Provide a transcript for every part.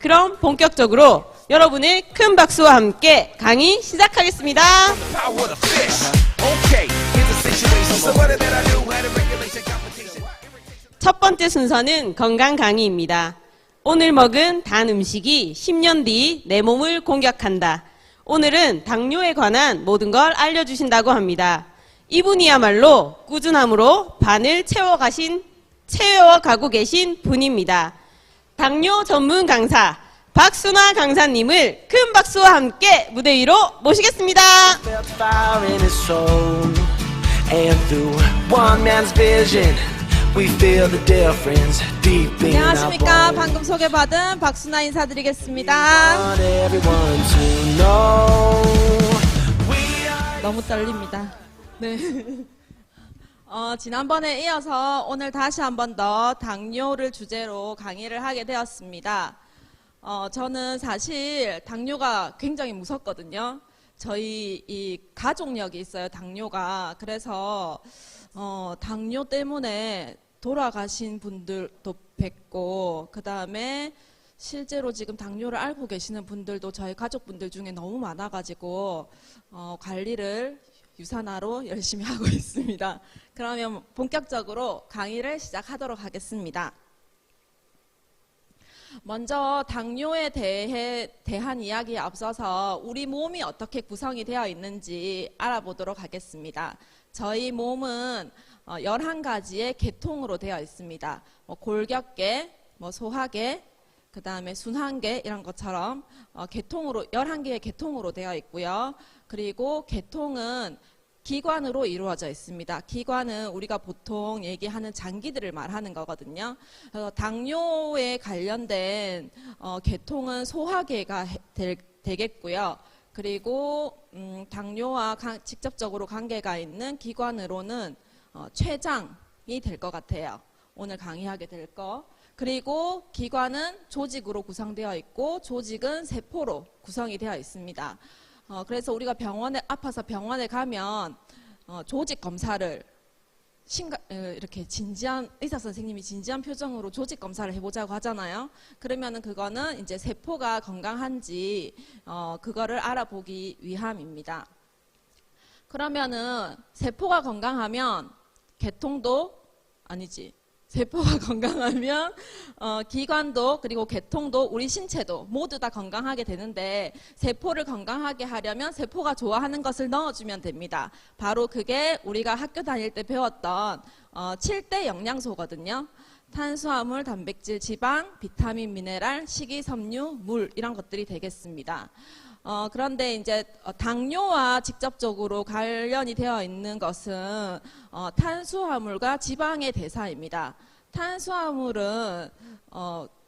그럼 본격적으로 여러분의 큰 박수와 함께 강의 시작하겠습니다. 첫 번째 순서는 건강 강의입니다. 오늘 먹은 단 음식이 10년 뒤 내 몸을 공격한다. 오늘은 당뇨에 관한 모든 걸 알려주신다고 합니다. 이분이야말로 꾸준함으로 반을 채워가고 계신 분입니다. 당뇨 전문 강사 박순화 강사님을 큰 박수와 함께 무대 위로 모시겠습니다. 안녕하십니까. 방금 소개받은 박순아 인사드리겠습니다. 너무 떨립니다. 네. 지난번에 이어서 오늘 다시 한 번 더 당뇨를 주제로 강의를 하게 되었습니다. 저는 사실 당뇨가 굉장히 무섭거든요. 저희 이 가족력이 있어요, 당뇨가. 그래서 당뇨 때문에 돌아가신 분들도 뵙고, 그 다음에 실제로 지금 당뇨를 앓고 계시는 분들도 저희 가족분들 중에 너무 많아가지고 관리를 유산화로 열심히 하고 있습니다. 그러면 본격적으로 강의를 시작하도록 하겠습니다. 먼저 당뇨에 대한 이야기에 앞서서 우리 몸이 어떻게 구성이 되어 있는지 알아보도록 하겠습니다. 저희 몸은 11가지의 계통으로 되어 있습니다. 골격계, 소화계, 그 다음에 순환계 이런 것처럼 계통으로 11개의 계통으로 되어 있고요. 그리고 계통은 기관으로 이루어져 있습니다. 기관은 우리가 보통 얘기하는 장기들을 말하는 거거든요. 그래서 당뇨에 관련된 계통은 소화계가 되겠고요. 그리고 당뇨와 직접적으로 관계가 있는 기관으로는 췌장이 될 것 같아요. 오늘 강의하게 될 거. 그리고 기관은 조직으로 구성되어 있고 조직은 세포로 구성이 되어 있습니다. 그래서 우리가 아파서 병원에 가면 조직 검사를 이렇게 진지한 의사 선생님이 진지한 표정으로 조직 검사를 해보자고 하잖아요. 그러면은 그거는 이제 세포가 건강한지 그거를 알아보기 위함입니다. 그러면은 세포가 건강하면 세포가 건강하면 기관도 그리고 계통도 우리 신체도 모두 다 건강하게 되는데, 세포를 건강하게 하려면 세포가 좋아하는 것을 넣어주면 됩니다. 바로 그게 우리가 학교 다닐 때 배웠던 7대 영양소거든요. 탄수화물, 단백질, 지방, 비타민, 미네랄, 식이섬유, 물 이런 것들이 되겠습니다. 그런데 이제 당뇨와 직접적으로 관련이 되어 있는 것은 탄수화물과 지방의 대사입니다.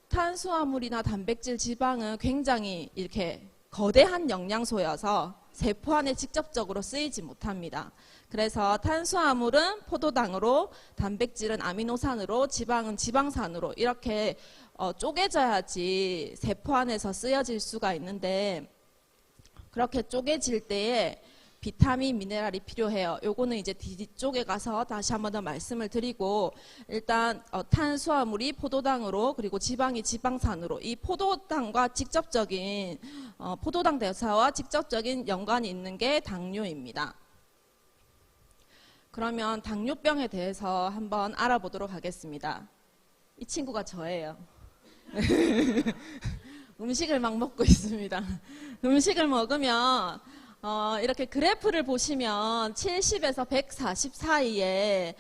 탄수화물이나 단백질, 지방은 굉장히 이렇게 거대한 영양소여서 세포 안에 직접적으로 쓰이지 못합니다. 그래서 탄수화물은 포도당으로, 단백질은 아미노산으로, 지방은 지방산으로 이렇게 쪼개져야지 세포 안에서 쓰여질 수가 있는데, 그렇게 쪼개질 때에 비타민, 미네랄이 필요해요. 요거는 이제 뒤쪽에 가서 다시 한 번 더 말씀을 드리고, 일단 탄수화물이 포도당으로 그리고 지방이 지방산으로, 이 포도당과 직접적인 포도당 대사와 직접적인 연관이 있는 게 당뇨입니다. 그러면 당뇨병에 대해서 한번 알아보도록 하겠습니다. 이 친구가 저예요. 음식을 막 먹고 있습니다. 음식을 먹으면 이렇게 그래프를 보시면 70에서 140 사이에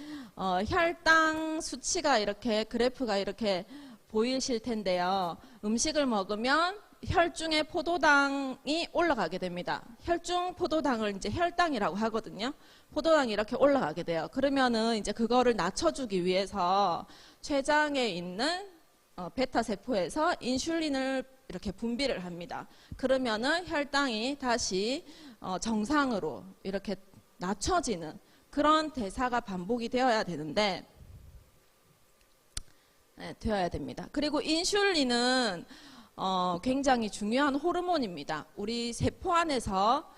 혈당 수치가 이렇게 그래프가 이렇게 보이실 텐데요. 음식을 먹으면 혈중의 포도당이 올라가게 됩니다. 혈중 포도당을 이제 혈당이라고 하거든요. 포도당이 이렇게 올라가게 돼요. 그러면은 이제 그거를 낮춰주기 위해서 췌장에 있는 베타 세포에서 인슐린을 이렇게 분비를 합니다. 그러면은 혈당이 다시 정상으로 이렇게 낮춰지는 그런 대사가 반복이 되어야 되는데, 되어야 됩니다. 그리고 인슐린은 굉장히 중요한 호르몬입니다. 우리 세포 안에서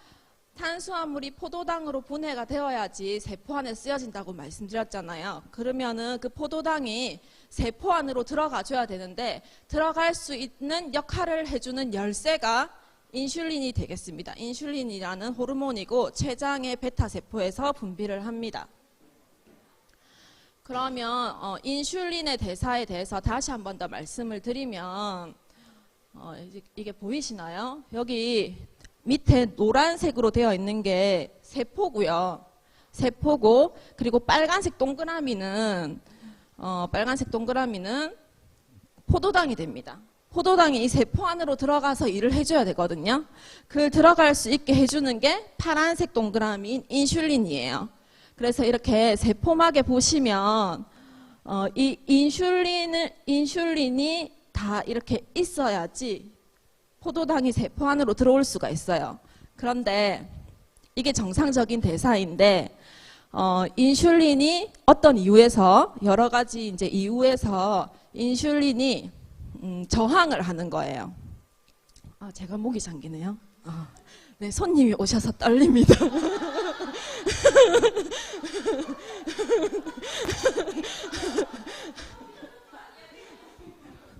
탄수화물이 포도당으로 분해가 되어야지 세포 안에 쓰여진다고 말씀드렸잖아요. 그러면은 그 포도당이 세포 안으로 들어가 줘야 되는데 들어갈 수 있는 역할을 해주는 열쇠가 인슐린이 되겠습니다. 인슐린이라는 호르몬이고 췌장의 베타 세포에서 분비를 합니다. 그러면 인슐린의 대사에 대해서 다시 한 번 더 말씀을 드리면 이게 보이시나요? 여기 밑에 노란색으로 되어 있는 게 세포고요. 세포고 그리고 빨간색 동그라미는 포도당이 됩니다. 포도당이 이 세포 안으로 들어가서 일을 해줘야 되거든요. 그걸 들어갈 수 있게 해주는 게 파란색 동그라미인 인슐린이에요. 그래서 이렇게 세포막에 보시면 이 인슐린이 다 이렇게 있어야지 포도당이 세포 안으로 들어올 수가 있어요. 그런데 이게 정상적인 대사인데 인슐린이 어떤 이유에서 여러 가지 이제 이유에서 인슐린이 저항을 하는 거예요. 제가 목이 잠기네요. 네, 손님이 오셔서 떨립니다.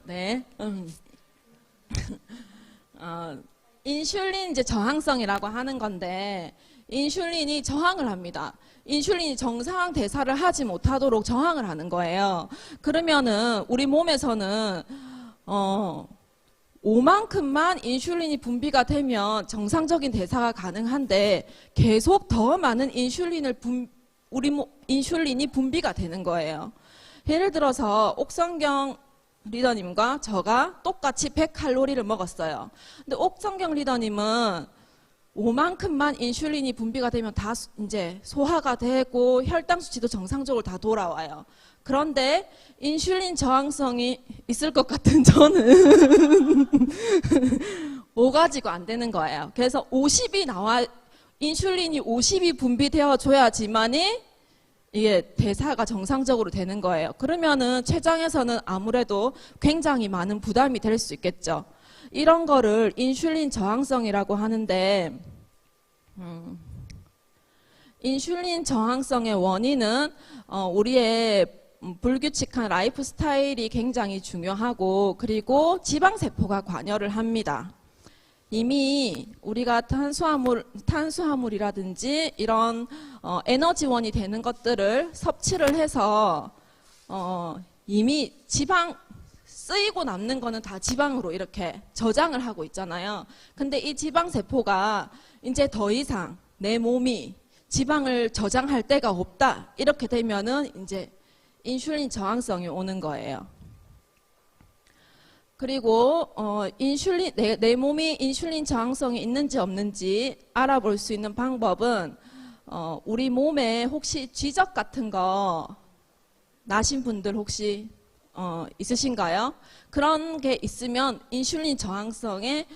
네. 인슐린 이제 저항성이라고 하는 건데 인슐린이 저항을 합니다. 인슐린이 정상 대사를 하지 못하도록 저항을 하는 거예요. 그러면은 우리 몸에서는 5만큼만 인슐린이 분비가 되면 정상적인 대사가 가능한데 계속 더 많은 인슐린이 분비가 되는 거예요. 예를 들어서 옥성경 리더님과 저가 똑같이 100칼로리를 먹었어요. 근데 옥성경 리더님은 5만큼만 인슐린이 분비가 되면 다 이제 소화가 되고 혈당 수치도 정상적으로 다 돌아와요. 그런데 인슐린 저항성이 있을 것 같은 저는 5가지가 안 되는 거예요. 그래서 50이 인슐린이 50이 분비되어 줘야지만이 이게 대사가 정상적으로 되는 거예요. 그러면은 췌장에서는 아무래도 굉장히 많은 부담이 될 수 있겠죠. 이런 거를 인슐린 저항성이라고 하는데 인슐린 저항성의 원인은 우리의 불규칙한 라이프 스타일이 굉장히 중요하고 그리고 지방세포가 관여를 합니다. 이미 우리가 탄수화물이라든지 이런 에너지원이 되는 것들을 섭취를 해서 이미 지방 쓰이고 남는 거는 다 지방으로 이렇게 저장을 하고 있잖아요. 근데 이 지방세포가 이제 더 이상 내 몸이 지방을 저장할 데가 없다. 이렇게 되면은 이제 인슐린 저항성이 오는 거예요. 그리고 내 몸이 인슐린 저항성이 있는지 없는지 알아볼 수 있는 방법은 우리 몸에 혹시 쥐적 같은 거 나신 분들 혹시 있으신가요? 그런 게 있으면 인슐린 저항성에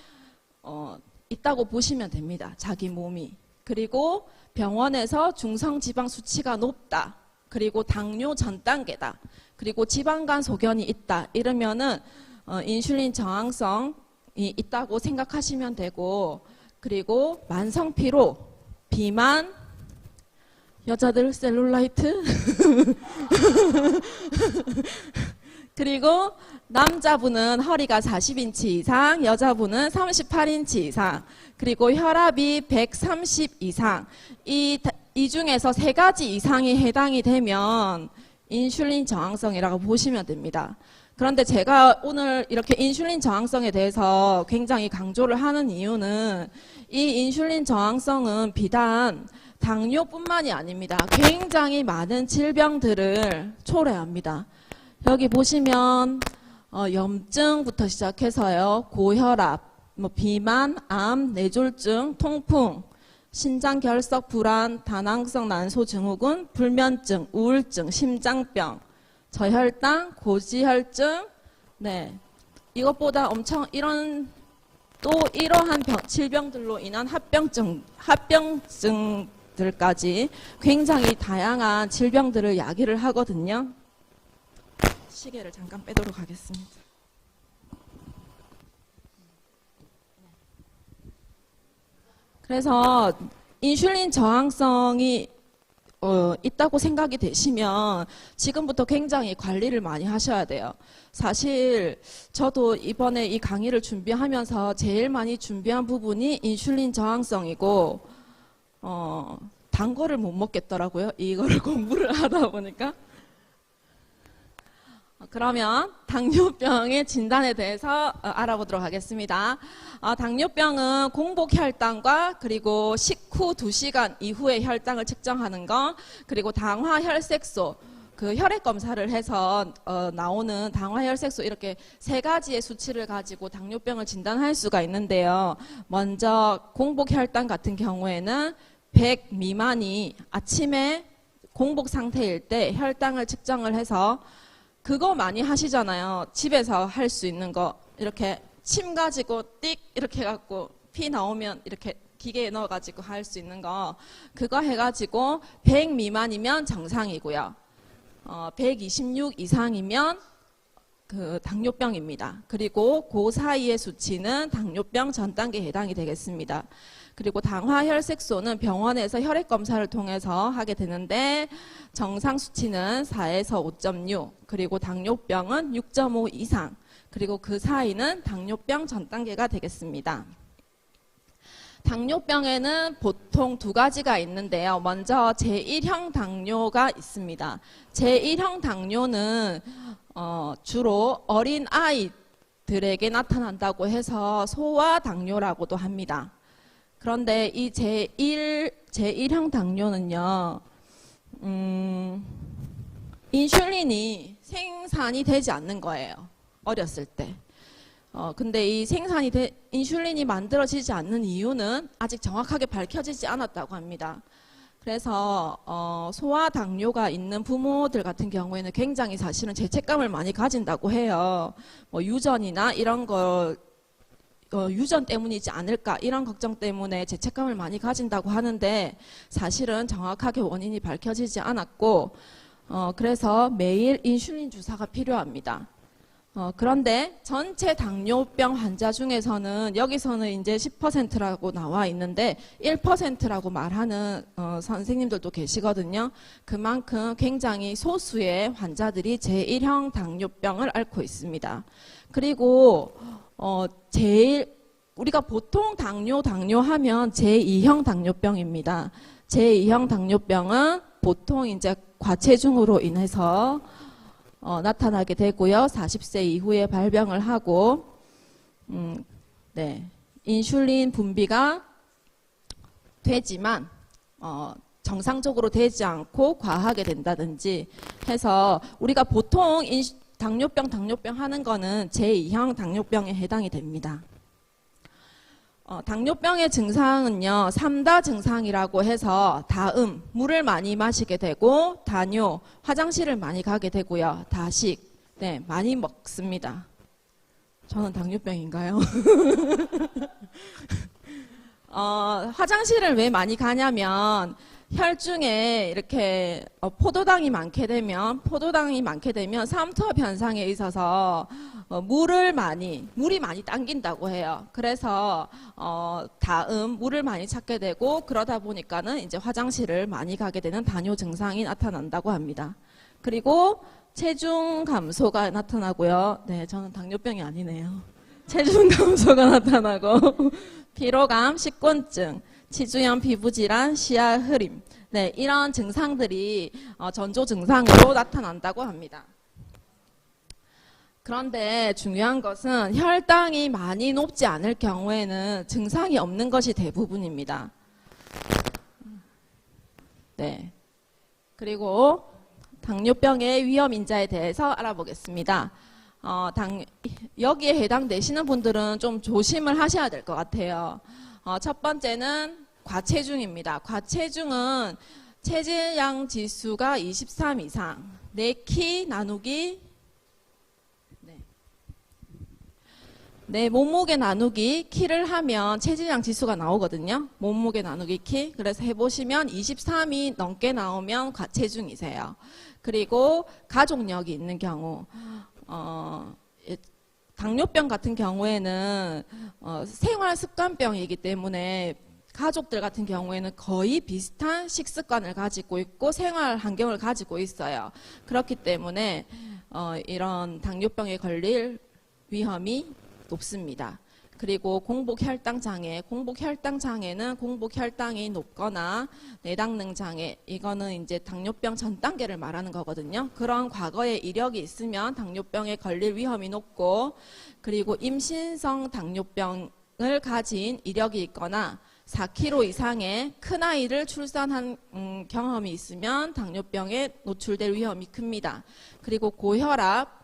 있다고 보시면 됩니다. 자기 몸이. 그리고 병원에서 중성지방 수치가 높다. 그리고 당뇨 전 단계다. 그리고 지방간 소견이 있다. 이러면은 인슐린 저항성이 있다고 생각하시면 되고, 그리고 만성 피로, 비만, 여자들 셀룰라이트, 그리고 남자분은 허리가 40인치 이상, 여자분은 38인치 이상, 그리고 혈압이 130 이상, 이 중에서 3가지 이상이 해당이 되면 인슐린 저항성이라고 보시면 됩니다. 그런데 제가 오늘 이렇게 인슐린 저항성에 대해서 굉장히 강조를 하는 이유는 이 인슐린 저항성은 비단 당뇨뿐만이 아닙니다. 굉장히 많은 질병들을 초래합니다. 여기 보시면 염증부터 시작해서요. 고혈압, 비만, 암, 뇌졸중, 통풍, 신장 결석 불안, 다낭성 난소 증후군, 불면증, 우울증, 심장병, 저혈당, 고지혈증, 네. 이것보다 이러한 질병들로 인한 합병증들까지 굉장히 다양한 질병들을 야기를 하거든요. 시계를 잠깐 빼도록 하겠습니다. 그래서 인슐린 저항성이 있다고 생각이 되시면 지금부터 굉장히 관리를 많이 하셔야 돼요. 사실 저도 이번에 이 강의를 준비하면서 제일 많이 준비한 부분이 인슐린 저항성이고 단 거를 못 먹겠더라고요. 이거를 공부를 하다 보니까. 그러면 당뇨병의 진단에 대해서 알아보도록 하겠습니다. 당뇨병은 공복 혈당과 그리고 식후 2시간 이후의 혈당을 측정하는 것, 그리고 당화 혈색소, 그 혈액 검사를 해서 나오는 당화 혈색소, 이렇게 세 가지의 수치를 가지고 당뇨병을 진단할 수가 있는데요. 먼저 공복 혈당 같은 경우에는 100 미만이 아침에 공복 상태일 때 혈당을 측정을 해서, 그거 많이 하시잖아요. 집에서 할 수 있는 거. 이렇게 침 가지고 띡 이렇게 해갖고 피 나오면 이렇게 기계에 넣어가지고 할 수 있는 거. 그거 해가지고 100 미만이면 정상이고요. 126 이상이면 그 당뇨병입니다. 그리고 그 사이의 수치는 당뇨병 전 단계에 해당이 되겠습니다. 그리고 당화 혈색소는 병원에서 혈액 검사를 통해서 하게 되는데 정상 수치는 4에서 5.6, 그리고 당뇨병은 6.5 이상, 그리고 그 사이는 당뇨병 전 단계가 되겠습니다. 당뇨병에는 보통 두 가지가 있는데요. 먼저 제1형 당뇨가 있습니다. 제1형 당뇨는 주로 어린 아이들에게 나타난다고 해서 소아 당뇨라고도 합니다. 그런데 이 제1형 당뇨는요, 인슐린이 생산이 되지 않는 거예요. 어렸을 때. 근데 이 인슐린이 만들어지지 않는 이유는 아직 정확하게 밝혀지지 않았다고 합니다. 그래서 소아 당뇨가 있는 부모들 같은 경우에는 굉장히 사실은 죄책감을 많이 가진다고 해요. 뭐 유전이나 이런 거 유전 때문이지 않을까, 이런 걱정 때문에 죄책감을 많이 가진다고 하는데 사실은 정확하게 원인이 밝혀지지 않았고, 그래서 매일 인슐린 주사가 필요합니다. 그런데 전체 당뇨병 환자 중에서는 여기서는 이제 10%라고 나와 있는데 1%라고 말하는 선생님들도 계시거든요. 그만큼 굉장히 소수의 환자들이 제1형 당뇨병을 앓고 있습니다. 그리고 우리가 보통 당뇨하면 제2형 당뇨병입니다. 제2형 당뇨병은 보통 이제 과체중으로 인해서 나타나게 되고요. 40세 이후에 발병을 하고, 인슐린 분비가 되지만 정상적으로 되지 않고 과하게 된다든지 해서 우리가 보통 당뇨병 하는 거는 제2형 당뇨병에 해당이 됩니다. 당뇨병의 증상은요, 3다 증상이라고 해서 다음, 물을 많이 마시게 되고, 다뇨, 화장실을 많이 가게 되고요, 다식, 많이 먹습니다. 저는 당뇨병인가요? 화장실을 왜 많이 가냐면 혈중에 이렇게 포도당이 많게 되면 삼투압 현상에 있어서 물이 많이 당긴다고 해요. 그래서 다음 물을 많이 찾게 되고, 그러다 보니까는 이제 화장실을 많이 가게 되는 다뇨 증상이 나타난다고 합니다. 그리고 체중 감소가 나타나고요. 네, 저는 당뇨병이 아니네요. 체중 감소가 나타나고 피로감, 식곤증, 치주염, 피부질환, 시야 흐림, 이런 증상들이 전조 증상으로 나타난다고 합니다. 그런데 중요한 것은 혈당이 많이 높지 않을 경우에는 증상이 없는 것이 대부분입니다. 그리고 당뇨병의 위험 인자에 대해서 알아보겠습니다. 여기에 해당되시는 분들은 좀 조심을 하셔야 될 것 같아요. 첫 번째는 과체중입니다. 과체중은 체질량 지수가 23 이상, 내 키 나누기, 내 몸무게 나누기 키를 하면 체질량 지수가 나오거든요. 몸무게 나누기 키. 그래서 해보시면 23이 넘게 나오면 과체중이세요. 그리고 가족력이 있는 경우, 당뇨병 같은 경우에는 생활 습관병이기 때문에 가족들 같은 경우에는 거의 비슷한 식습관을 가지고 있고 생활 환경을 가지고 있어요. 그렇기 때문에 이런 당뇨병에 걸릴 위험이 높습니다. 그리고 공복혈당 장애, 공복혈당 장애는 공복혈당이 높거나 내당능 장애, 이거는 이제 당뇨병 전 단계를 말하는 거거든요. 그런 과거의 이력이 있으면 당뇨병에 걸릴 위험이 높고, 그리고 임신성 당뇨병을 가진 이력이 있거나 4kg 이상의 큰아이를 출산한 경험이 있으면 당뇨병에 노출될 위험이 큽니다. 그리고 고혈압,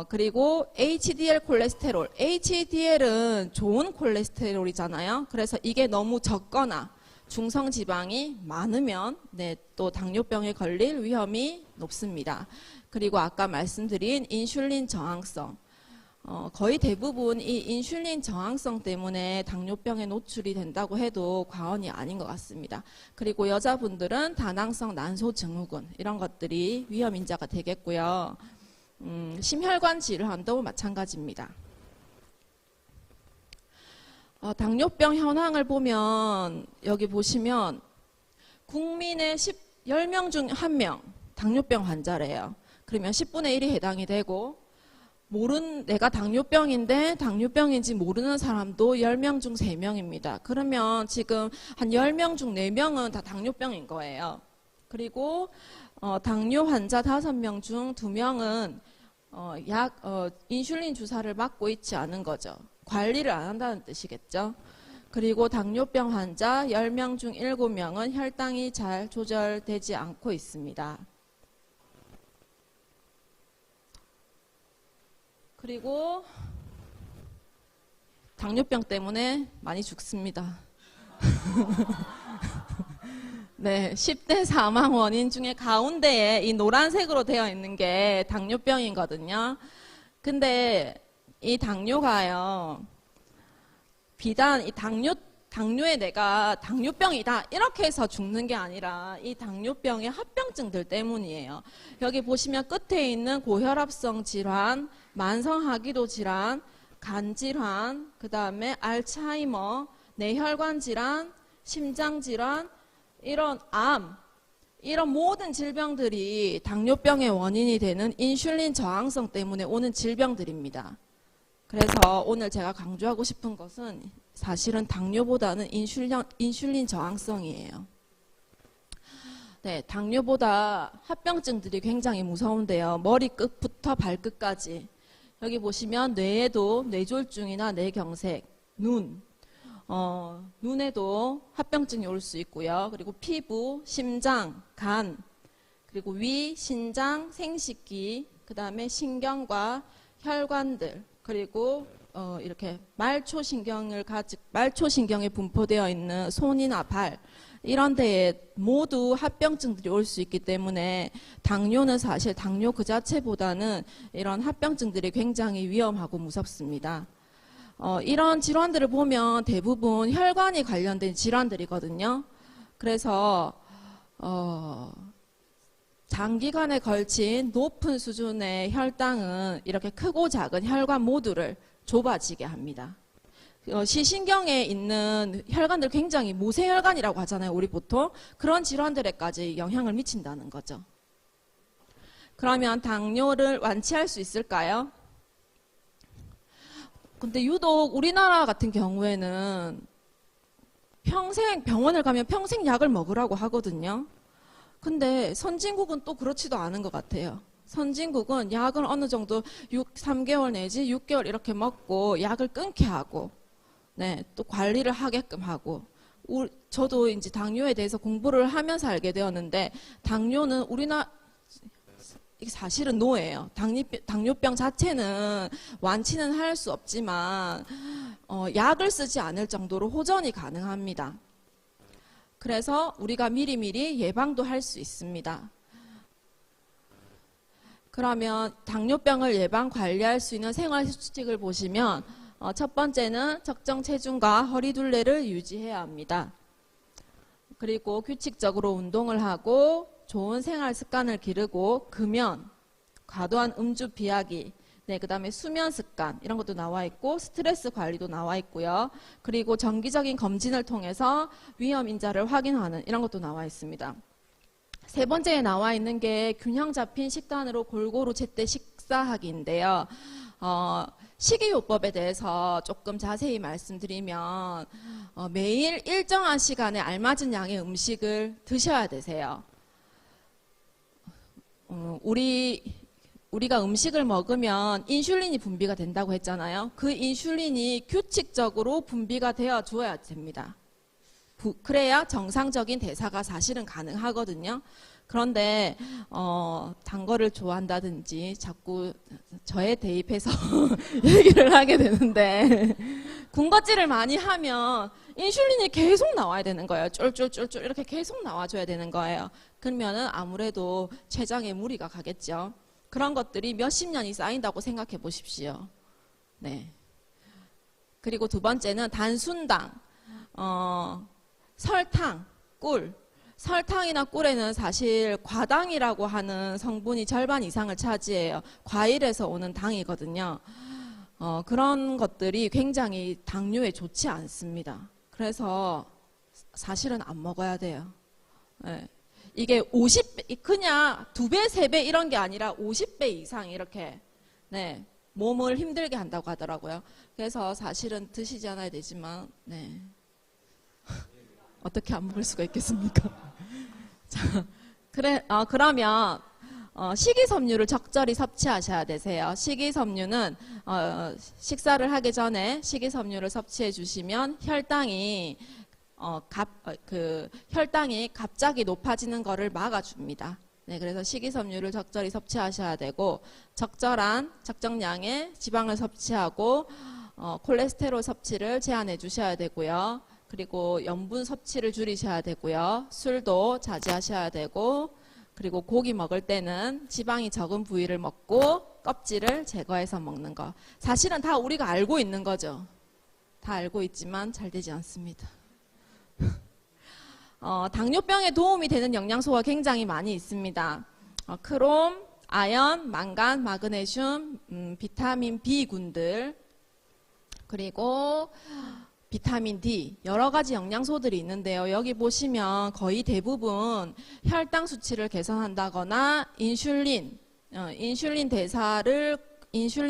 그리고 HDL 콜레스테롤. HDL은 좋은 콜레스테롤이잖아요. 그래서 이게 너무 적거나 중성지방이 많으면 또 당뇨병에 걸릴 위험이 높습니다. 그리고 아까 말씀드린 인슐린 저항성. 거의 대부분 이 인슐린 저항성 때문에 당뇨병에 노출이 된다고 해도 과언이 아닌 것 같습니다. 그리고 여자분들은 다낭성 난소 증후군, 이런 것들이 위험 인자가 되겠고요. 심혈관 질환도 마찬가지입니다. 당뇨병 현황을 보면 여기 보시면 국민의 10명 중 1명 당뇨병 환자래요. 그러면 10분의 1이 해당이 되고, 내가 당뇨병인데 당뇨병인지 모르는 사람도 10명 중 3명입니다. 그러면 지금 한 10명 중 4명은 다 당뇨병인 거예요. 그리고 당뇨 환자 5명 중 2명은 인슐린 주사를 맞고 있지 않은 거죠. 관리를 안 한다는 뜻이겠죠. 그리고 당뇨병 환자 10명 중 7명은 혈당이 잘 조절되지 않고 있습니다. 그리고 당뇨병 때문에 많이 죽습니다. 네, 10대 사망 원인 중에 가운데에 이 노란색으로 되어 있는 게 당뇨병이거든요. 근데 이 당뇨가요, 비단 이 당뇨에 내가 당뇨병이다 이렇게 해서 죽는 게 아니라 이 당뇨병의 합병증들 때문이에요. 여기 보시면 끝에 있는 고혈압성 질환, 만성하기도 질환, 간 질환, 그 다음에 알츠하이머, 뇌혈관 질환, 심장 질환, 이런 암, 이런 모든 질병들이 당뇨병의 원인이 되는 인슐린 저항성 때문에 오는 질병들입니다. 그래서 오늘 제가 강조하고 싶은 것은 사실은 당뇨보다는 인슐린 저항성이에요. 네, 당뇨보다 합병증들이 굉장히 무서운데요. 머리끝부터 발끝까지. 여기 보시면 뇌에도 뇌졸중이나 뇌경색, 눈에도 합병증이 올 수 있고요. 그리고 피부, 심장, 간, 그리고 위, 신장, 생식기, 그 다음에 신경과 혈관들, 그리고 이렇게 말초신경에 분포되어 있는 손이나 발, 이런 데에 모두 합병증들이 올 수 있기 때문에 당뇨는 사실 당뇨 그 자체보다는 이런 합병증들이 굉장히 위험하고 무섭습니다. 이런 질환들을 보면 대부분 혈관이 관련된 질환들이거든요. 그래서 장기간에 걸친 높은 수준의 혈당은 이렇게 크고 작은 혈관 모두를 좁아지게 합니다. 시신경에 있는 혈관들 굉장히 모세혈관이라고 하잖아요. 우리 보통 그런 질환들에까지 영향을 미친다는 거죠. 그러면 당뇨를 완치할 수 있을까요? 근데 유독 우리나라 같은 경우에는 평생 병원을 가면 평생 약을 먹으라고 하거든요. 근데 선진국은 또 그렇지도 않은 것 같아요. 선진국은 약을 어느 정도 3개월 내지 6개월 이렇게 먹고 약을 끊게 하고, 네, 또 관리를 하게끔 하고. 저도 이제 당뇨에 대해서 공부를 하면서 알게 되었는데, 당뇨는 이게 사실은 노예요. 당뇨병 자체는 완치는 할 수 없지만 약을 쓰지 않을 정도로 호전이 가능합니다. 그래서 우리가 미리미리 예방도 할 수 있습니다. 그러면 당뇨병을 예방 관리할 수 있는 생활 수칙을 보시면 첫 번째는 적정 체중과 허리 둘레를 유지해야 합니다. 그리고 규칙적으로 운동을 하고 좋은 생활 습관을 기르고 금연, 과도한 음주 비하기, 네, 그다음에 수면 습관 이런 것도 나와 있고 스트레스 관리도 나와 있고요. 그리고 정기적인 검진을 통해서 위험 인자를 확인하는 이런 것도 나와 있습니다. 세 번째에 나와 있는 게 균형 잡힌 식단으로 골고루 제때 식사하기인데요. 식이요법에 대해서 조금 자세히 말씀드리면 매일 일정한 시간에 알맞은 양의 음식을 드셔야 되세요. 우리가 음식을 먹으면 인슐린이 분비가 된다고 했잖아요. 그 인슐린이 규칙적으로 분비가 되어 주어야 됩니다. 그래야 정상적인 대사가 사실은 가능하거든요. 그런데 단 거를 좋아한다든지 자꾸 저에 대입해서 얘기를 하게 되는데 군것질을 많이 하면 인슐린이 계속 나와야 되는 거예요. 쫄쫄쫄쫄 이렇게 계속 나와줘야 되는 거예요. 그러면은 아무래도 췌장에 무리가 가겠죠. 그런 것들이 몇십 년이 쌓인다고 생각해 보십시오. 네. 그리고 두 번째는 단순당, 설탕, 꿀. 설탕이나 꿀에는 사실 과당이라고 하는 성분이 절반 이상을 차지해요. 과일에서 오는 당이거든요. 그런 것들이 굉장히 당뇨에 좋지 않습니다. 그래서 사실은 안 먹어야 돼요. 네. 이게 50배, 그냥 2배, 3배 이런 게 아니라 50배 이상 이렇게, 네, 몸을 힘들게 한다고 하더라고요. 그래서 사실은 드시지 않아야 되지만, 네. 어떻게 안 먹을 수가 있겠습니까? 자, 그러면, 식이섬유를 적절히 섭취하셔야 되세요. 식이섬유는, 식사를 하기 전에 식이섬유를 섭취해 주시면 혈당이 혈당이 갑자기 높아지는 것을 막아줍니다. 네, 그래서 식이섬유를 적절히 섭취하셔야 되고, 적정량의 지방을 섭취하고, 콜레스테롤 섭취를 제한해 주셔야 되고요. 그리고 염분 섭취를 줄이셔야 되고요. 술도 자제하셔야 되고, 그리고 고기 먹을 때는 지방이 적은 부위를 먹고 껍질을 제거해서 먹는 거. 사실은 다 우리가 알고 있는 거죠. 다 알고 있지만 잘 되지 않습니다. 당뇨병에 도움이 되는 영양소가 굉장히 많이 있습니다. 크롬, 아연, 망간, 마그네슘, 비타민 B군들, 그리고 비타민 D, 여러 가지 영양소들이 있는데요. 여기 보시면 거의 대부분 혈당 수치를 개선한다거나 인슐린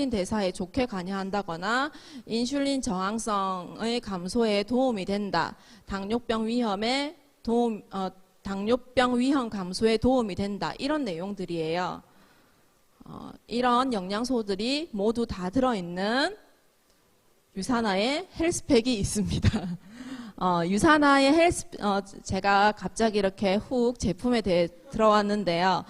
대사에 좋게 관여한다거나 인슐린 저항성의 감소에 도움이 된다. 당뇨병 위험 감소에 도움이 된다. 이런 내용들이에요. 이런 영양소들이 모두 다 들어있는 유산화의 헬스팩이 있습니다. 유산화의 제가 갑자기 이렇게 훅 제품에 대해 들어왔는데요.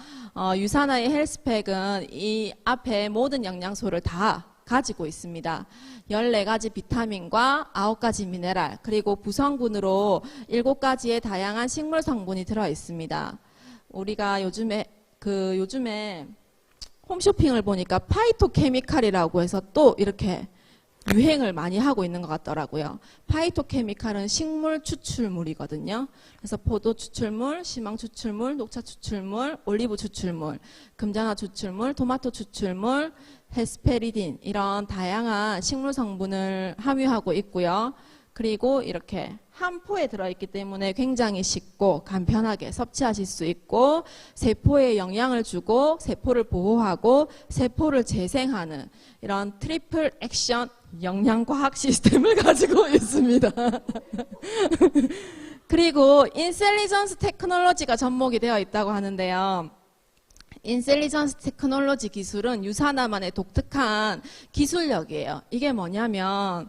유산화의 헬스팩은 이 앞에 모든 영양소를 다 가지고 있습니다. 14가지 비타민과 9가지 미네랄, 그리고 구성분으로 7가지의 다양한 식물 성분이 들어 있습니다. 우리가 요즘에 홈쇼핑을 보니까 파이토케미칼이라고 해서 또 이렇게 유행을 많이 하고 있는 것 같더라고요. 파이토케미칼은 식물 추출물이거든요. 그래서 포도 추출물, 시망 추출물, 녹차 추출물, 올리브 추출물, 금장화 추출물, 토마토 추출물, 헤스페리딘 이런 다양한 식물 성분을 함유하고 있고요. 그리고 이렇게 한 포에 들어있기 때문에 굉장히 쉽고 간편하게 섭취하실 수 있고 세포에 영향을 주고 세포를 보호하고 세포를 재생하는 이런 트리플 액션 영양과학 시스템을 가지고 있습니다. 그리고 인셀리전스 테크놀로지가 접목이 되어 있다고 하는데요. 인셀리전스 테크놀로지 기술은 유산화만의 독특한 기술력이에요. 이게 뭐냐면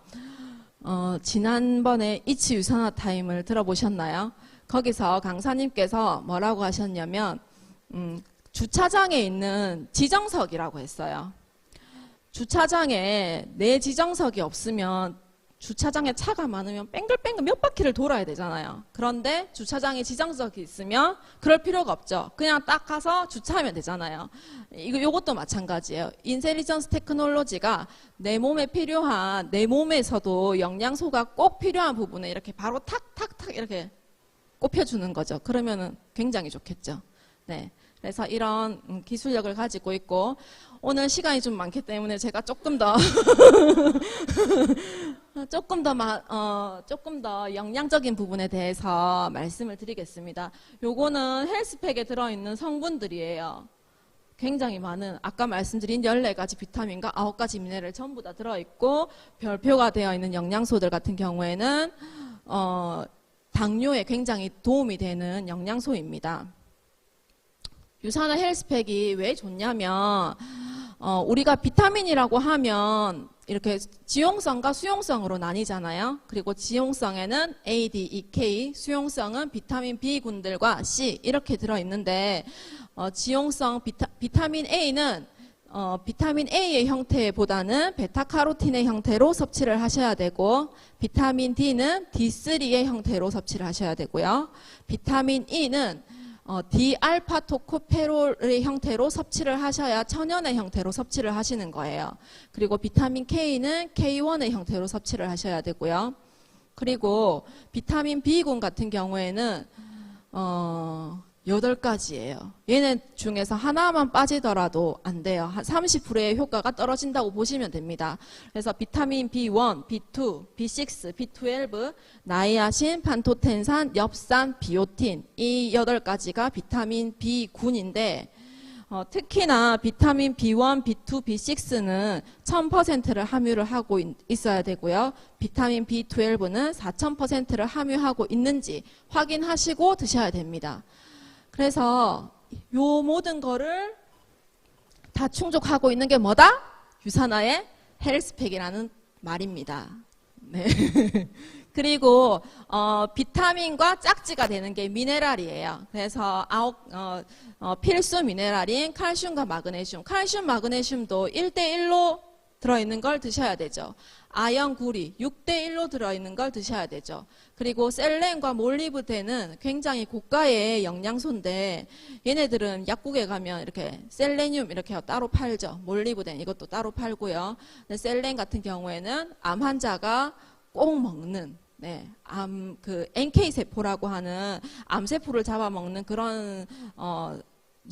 지난번에 이치 유산화 타임을 들어보셨나요? 거기서 강사님께서 뭐라고 하셨냐면 주차장에 있는 지정석이라고 했어요. 주차장에 내 지정석이 없으면 주차장에 차가 많으면 뺑글뺑글 몇 바퀴를 돌아야 되잖아요. 그런데 주차장에 지정석이 있으면 그럴 필요가 없죠. 그냥 딱 가서 주차하면 되잖아요. 요것도 마찬가지예요. 인텔리전스 테크놀로지가 내 몸에 필요한, 내 몸에서도 영양소가 꼭 필요한 부분에 이렇게 바로 탁탁탁 이렇게 꼽혀주는 거죠. 그러면은 굉장히 좋겠죠. 네. 그래서 이런 기술력을 가지고 있고, 오늘 시간이 좀 많기 때문에 제가 조금 더 조금 더 영양적인 부분에 대해서 말씀을 드리겠습니다. 요거는 헬스팩에 들어있는 성분들이에요. 굉장히 많은, 아까 말씀드린 14가지 비타민과 9가지 미네랄 전부 다 들어있고, 별표가 되어 있는 영양소들 같은 경우에는 당뇨에 굉장히 도움이 되는 영양소입니다. 유산화 헬스팩이 왜 좋냐면, 우리가 비타민이라고 하면 이렇게 지용성과 수용성으로 나뉘잖아요. 그리고 지용성에는 A, D, E, K, 수용성은 비타민 B군들과 C 이렇게 들어있는데, 지용성 비타민 A는 비타민 A의 형태보다는 베타카로틴의 형태로 섭취를 하셔야 되고, 비타민 D는 D3의 형태로 섭취를 하셔야 되고요. 비타민 E는 D알파 토코페롤의 형태로 섭취를 하셔야 천연의 형태로 섭취를 하시는 거예요. 그리고 비타민 K는 K1의 형태로 섭취를 하셔야 되고요. 그리고 비타민 B군 같은 경우에는 8가지예요. 얘네 중에서 하나만 빠지더라도 안 돼요. 한 30%의 효과가 떨어진다고 보시면 됩니다. 그래서 비타민 B1, B2, B6, B12, 나이아신, 판토텐산, 엽산, 비오틴 이 8가지가 비타민 B군인데, 특히나 비타민 B1, B2, B6는 1000%를 함유를 하고 있어야 되고요. 비타민 B12는 4000%를 함유하고 있는지 확인하시고 드셔야 됩니다. 그래서 요 모든 거를 다 충족하고 있는 게 뭐다? 유산화의 헬스팩이라는 말입니다. 네. 그리고 비타민과 짝지가 되는 게 미네랄이에요. 그래서 필수 미네랄인 칼슘과 마그네슘, 칼슘, 마그네슘도 1대1로 들어있는 걸 드셔야 되죠. 아연, 구리 6대1로 들어있는 걸 드셔야 되죠. 그리고 셀렌과 몰리브덴은 굉장히 고가의 영양소인데, 얘네들은 약국에 가면 이렇게 셀레늄 이렇게 따로 팔죠. 몰리브덴 이것도 따로 팔고요. 근데 셀렌 같은 경우에는 암 환자가 꼭 먹는, NK 세포라고 하는 암세포를 잡아먹는 그런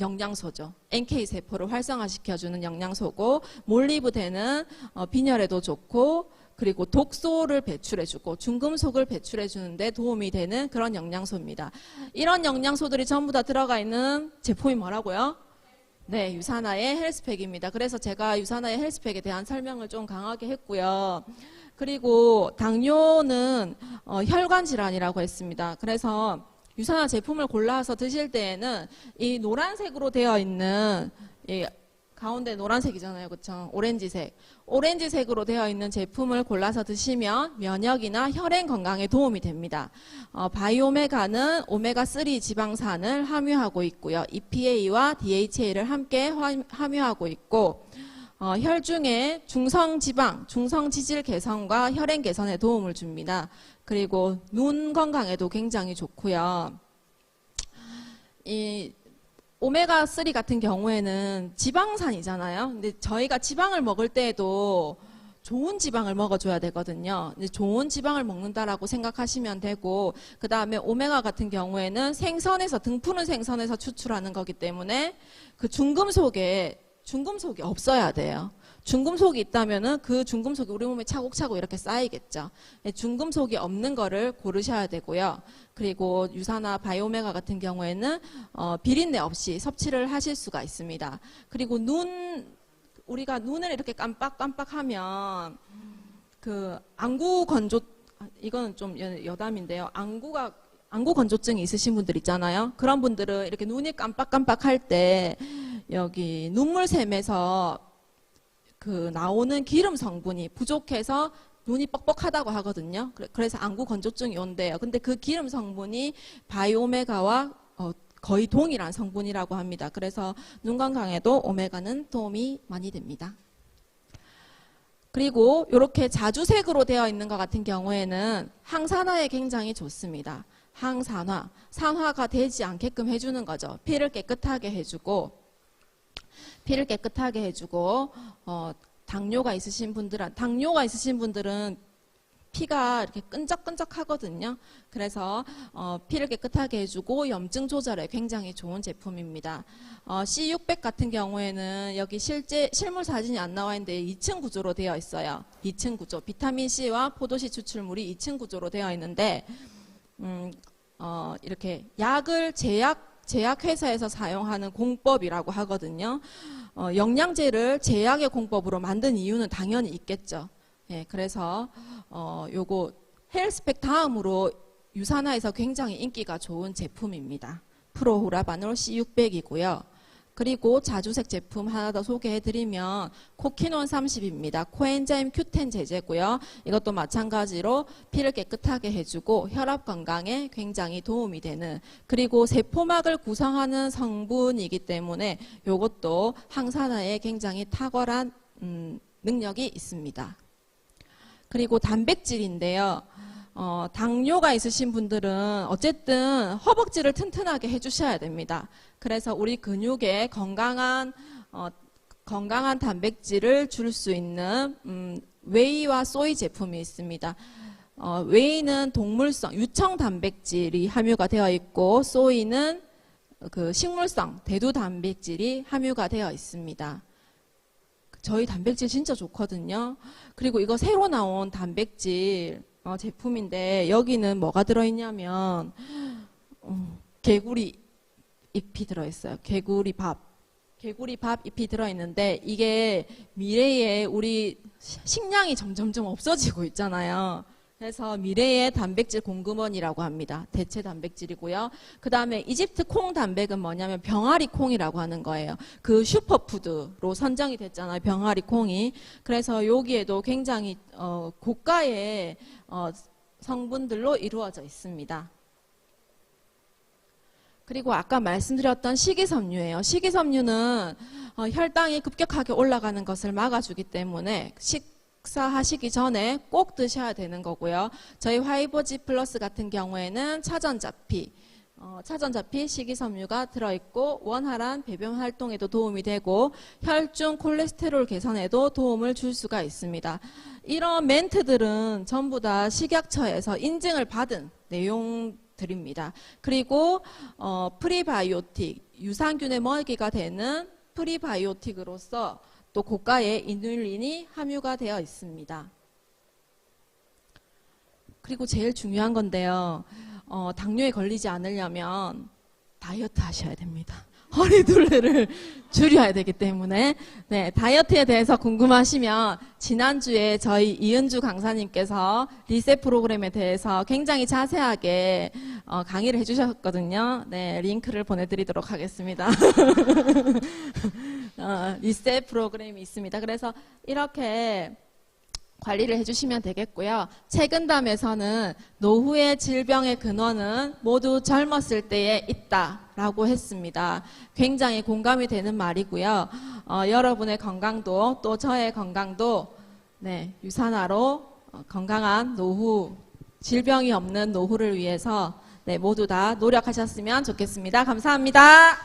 영양소죠. NK 세포를 활성화시켜주는 영양소고, 몰리브덴은 빈혈에도 좋고, 그리고 독소를 배출해주고 중금속을 배출해주는데 도움이 되는 그런 영양소입니다. 이런 영양소들이 전부 다 들어가 있는 제품이 뭐라고요? 네, 유산화의 헬스팩입니다. 그래서 제가 유산화의 헬스팩에 대한 설명을 좀 강하게 했고요. 그리고 당뇨는 혈관 질환이라고 했습니다. 그래서 유산화 제품을 골라서 드실 때에는 이 노란색으로 되어 있는, 이 가운데 노란색이잖아요. 그렇죠? 오렌지색으로 되어 있는 제품을 골라서 드시면 면역이나 혈행 건강에 도움이 됩니다. 바이오메가는 오메가3 지방산을 함유하고 있고요. EPA와 DHA를 함께 함유하고 있고, 혈중의 중성지방, 중성지질 개선과 혈행 개선에 도움을 줍니다. 그리고 눈 건강에도 굉장히 좋고요. 이 오메가3 같은 경우에는 지방산이잖아요. 근데 저희가 지방을 먹을 때에도 좋은 지방을 먹어줘야 되거든요. 좋은 지방을 먹는다라고 생각하시면 되고, 그 다음에 오메가 같은 경우에는 생선에서, 등푸른 생선에서 추출하는 거기 때문에 그 중금속이 없어야 돼요. 중금속이 있다면은 그 중금속이 우리 몸에 차곡차곡 이렇게 쌓이겠죠. 중금속이 없는 거를 고르셔야 되고요. 그리고 유산화 바이오메가 같은 경우에는 비린내 없이 섭취를 하실 수가 있습니다. 그리고 우리가 눈을 이렇게 깜빡깜빡하면 그 안구 건조, 이거는 좀 여담인데요. 안구 건조증이 있으신 분들 있잖아요. 그런 분들은 이렇게 눈이 깜빡깜빡할 때 여기 눈물샘에서 그 나오는 기름 성분이 부족해서 눈이 뻑뻑하다고 하거든요. 그래서 안구 건조증이 온대요. 근데 그 기름 성분이 바이오메가와 거의 동일한 성분이라고 합니다. 그래서 눈 건강에도 오메가는 도움이 많이 됩니다. 그리고 이렇게 자주색으로 되어 있는 것 같은 경우에는 항산화에 굉장히 좋습니다. 항산화, 산화가 되지 않게끔 해주는 거죠. 피를 깨끗하게 해주고, 당뇨가 있으신 분들은 피가 이렇게 끈적끈적하거든요. 그래서 피를 깨끗하게 해주고 염증 조절에 굉장히 좋은 제품입니다. C600 같은 경우에는 여기 실물 사진이 안 나와 있는데 2층 구조로 되어 있어요. 2층 구조. 비타민 C와 포도씨 추출물이 2층 구조로 되어 있는데 이렇게 약을 제약회사에서 사용하는 공법이라고 하거든요. 영양제를 제약의 공법으로 만든 이유는 당연히 있겠죠. 예, 그래서 요거 헬스팩 다음으로 유산화에서 굉장히 인기가 좋은 제품입니다. 프로후라바놀 C600이고요. 그리고 자주색 제품 하나 더 소개해드리면 코키논 30입니다. 코엔자임 Q10 제제고요. 이것도 마찬가지로 피를 깨끗하게 해주고 혈압 건강에 굉장히 도움이 되는, 그리고 세포막을 구성하는 성분이기 때문에 이것도 항산화에 굉장히 탁월한 능력이 있습니다. 그리고 단백질인데요. 당뇨가 있으신 분들은 어쨌든 허벅지를 튼튼하게 해주셔야 됩니다. 그래서 우리 근육에 건강한 단백질을 줄 수 있는 웨이와 소이 제품이 있습니다. 웨이는 동물성 유청 단백질이 함유가 되어 있고, 소이는 그 식물성 대두 단백질이 함유가 되어 있습니다. 저희 단백질 진짜 좋거든요. 그리고 이거 새로 나온 단백질 제품인데 여기는 뭐가 들어있냐면 개구리 잎이 들어있어요. 개구리 밥 잎이 들어있는데, 이게 미래에 우리 식량이 점점점 없어지고 있잖아요. 그래서 미래의 단백질 공급원이라고 합니다. 대체 단백질이고요. 그 다음에 이집트 콩 단백은 뭐냐면 병아리 콩이라고 하는 거예요. 그 슈퍼푸드로 선정이 됐잖아요. 병아리 콩이. 그래서 여기에도 굉장히 고가의 성분들로 이루어져 있습니다. 그리고 아까 말씀드렸던 식이섬유예요. 식이섬유는 혈당이 급격하게 올라가는 것을 막아주기 때문에 식사하시기 전에 꼭 드셔야 되는 거고요. 저희 화이버지 플러스 같은 경우에는 차전자피 식이섬유가 들어있고 원활한 배변 활동에도 도움이 되고 혈중 콜레스테롤 개선에도 도움을 줄 수가 있습니다. 이런 멘트들은 전부 다 식약처에서 인증을 받은 내용들입니다. 그리고 프리바이오틱, 유산균의 먹이가 되는 프리바이오틱으로서 또 고가의 이눌린이 함유가 되어 있습니다. 그리고 제일 중요한 건데요. 당뇨에 걸리지 않으려면 다이어트 하셔야 됩니다. 허리둘레를 줄여야 되기 때문에, 네, 다이어트에 대해서 궁금하시면 지난주에 저희 이은주 강사님께서 리셋 프로그램에 대해서 굉장히 자세하게 강의를 해주셨거든요. 네, 링크를 보내드리도록 하겠습니다. 리셋 프로그램이 있습니다. 그래서 이렇게 관리를 해주시면 되겠고요. 최근담에서는 노후의 질병의 근원은 모두 젊었을 때에 있다라고 했습니다. 굉장히 공감이 되는 말이고요. 여러분의 건강도 또 저의 건강도 유산화로 건강한 노후, 질병이 없는 노후를 위해서 모두 다 노력하셨으면 좋겠습니다. 감사합니다.